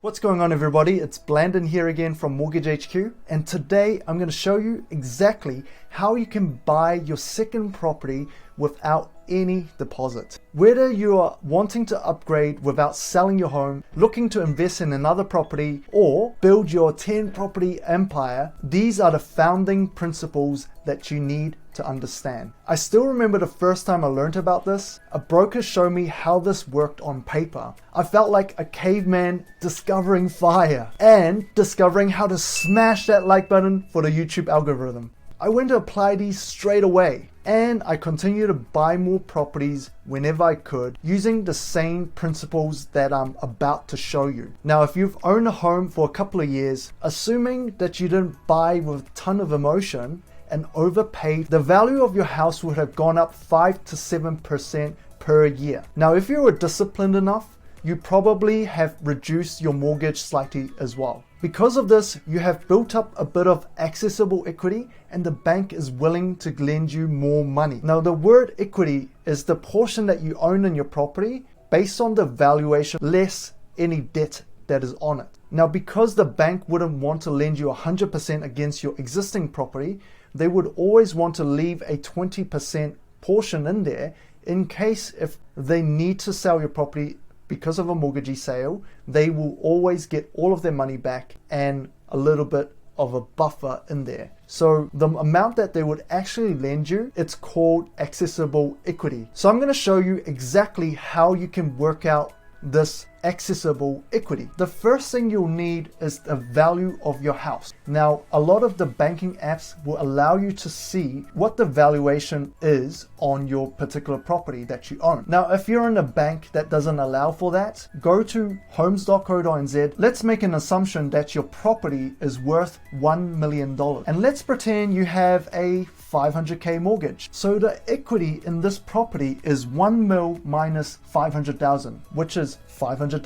What's going on, everybody? It's Blandon here again from Mortgage HQ, and today I'm going to show you exactly how you can buy your second property without any deposit. Whether you are wanting to upgrade without selling your home, looking to invest in another property, or build your 10 property empire, these are the founding principles that you need to understand. I still remember the first time I learned about this. A broker showed me how this worked on paper. I felt like a caveman discovering fire and discovering how to smash that like button for the YouTube algorithm. I went to apply these straight away, and I continued to buy more properties whenever I could using the same principles that I'm about to show you. Now, if you've owned a home for a couple of years, assuming that you didn't buy with a ton of emotion and overpaid, the value of your house would have gone up 5 to 7% per year. Now, if you were disciplined enough, you probably have reduced your mortgage slightly as well. Because of this, you have built up a bit of accessible equity, and the bank is willing to lend you more money. Now, the word equity is the portion that you own in your property based on the valuation less any debt that is on it. Now, because the bank wouldn't want to lend you 100% against your existing property, they would always want to leave a 20% portion in there in case if they need to sell your property because of a mortgagee sale, they will always get all of their money back and a little bit of a buffer in there. So the amount that they would actually lend you, it's called accessible equity. So I'm going to show you exactly how you can work out this accessible equity. The first thing you'll need is the value of your house. Now, a lot of the banking apps will allow you to see what the valuation is on your particular property that you own. Now, if you're in a bank that doesn't allow for that, go to homes.co.nz. Let's make an assumption that your property is worth $1 million. And let's pretend you have a 500K mortgage. So the equity in this property is 1 mil minus 500,000, which is 500,000.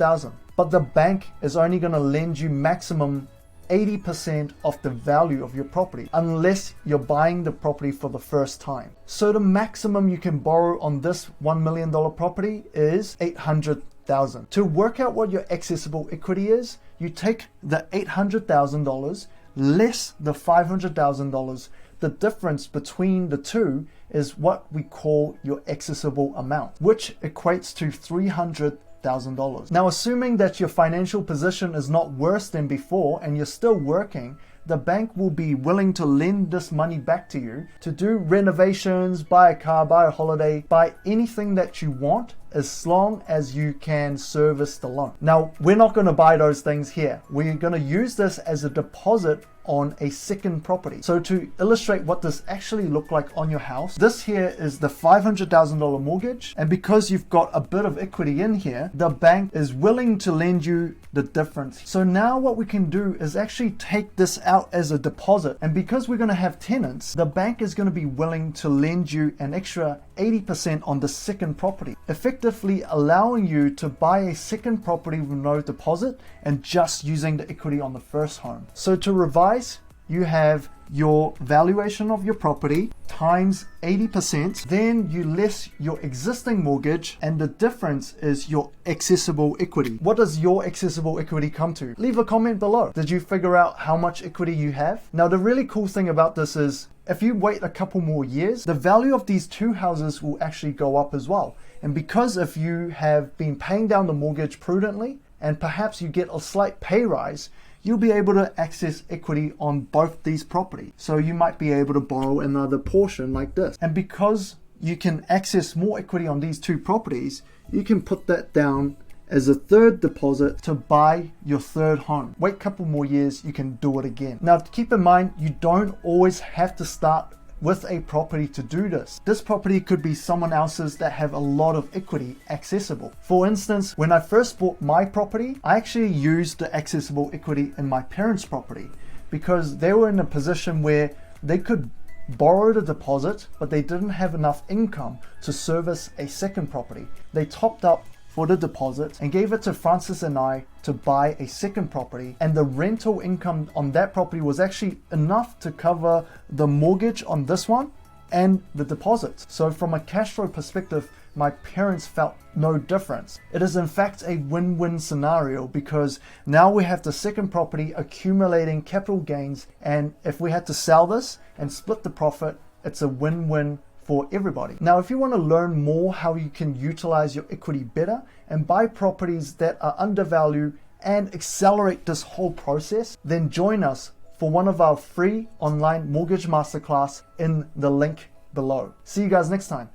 But the bank is only going to lend you maximum 80% of the value of your property unless you're buying the property for the first time. So the maximum you can borrow on this $1 million property is 800,000. To work out what your accessible equity is, you take the $800,000 less the $500,000. The difference between the two is what we call your accessible amount, which equates to $300,000. Now, assuming that your financial position is not worse than before and you're still working, the bank will be willing to lend this money back to you to do renovations, buy a car, buy a holiday, buy anything that you want, as long as you can service the loan. Now, we're not going to buy those things here. We're going to use this as a deposit on a second property. So to illustrate what this actually look like on your house, this here is the $500,000 mortgage, and because you've got a bit of equity in here, the bank is willing to lend you the difference. So now what we can do is actually take this out as a deposit, and because we're going to have tenants, the bank is going to be willing to lend you an extra 80% on the second property, effectively allowing you to buy a second property with no deposit and just using the equity on the first home. So to revise, you have your valuation of your property times 80%, then you less your existing mortgage, and the difference is your accessible equity. What does your accessible equity come to? Leave a comment below. Did you figure out how much equity you have? Now, the really cool thing about this is if you wait a couple more years, the value of these two houses will actually go up as well. And because if you have been paying down the mortgage prudently and perhaps you get a slight pay rise, you'll be able to access equity on both these properties. So you might be able to borrow another portion like this. And because you can access more equity on these two properties, you can put that down as a third deposit to buy your third home. Wait a couple more years, you can do it again. Now, keep in mind, you don't always have to start with a property to do this. This property could be someone else's that have a lot of equity accessible. For instance, when I first bought my property, I actually used the accessible equity in my parents' property because they were in a position where they could borrow the deposit, but they didn't have enough income to service a second property. They topped up for the deposit and gave it to Francis and I to buy a second property, and the rental income on that property was actually enough to cover the mortgage on this one and the deposit. So from a cash flow perspective, my parents felt no difference. It is in fact a win-win scenario because now we have the second property accumulating capital gains, and if we had to sell this and split the profit, it's a win-win for everybody. Now, if you want to learn more how you can utilize your equity better and buy properties that are undervalued and accelerate this whole process, then join us for one of our free online mortgage masterclass in the link below. See you guys next time.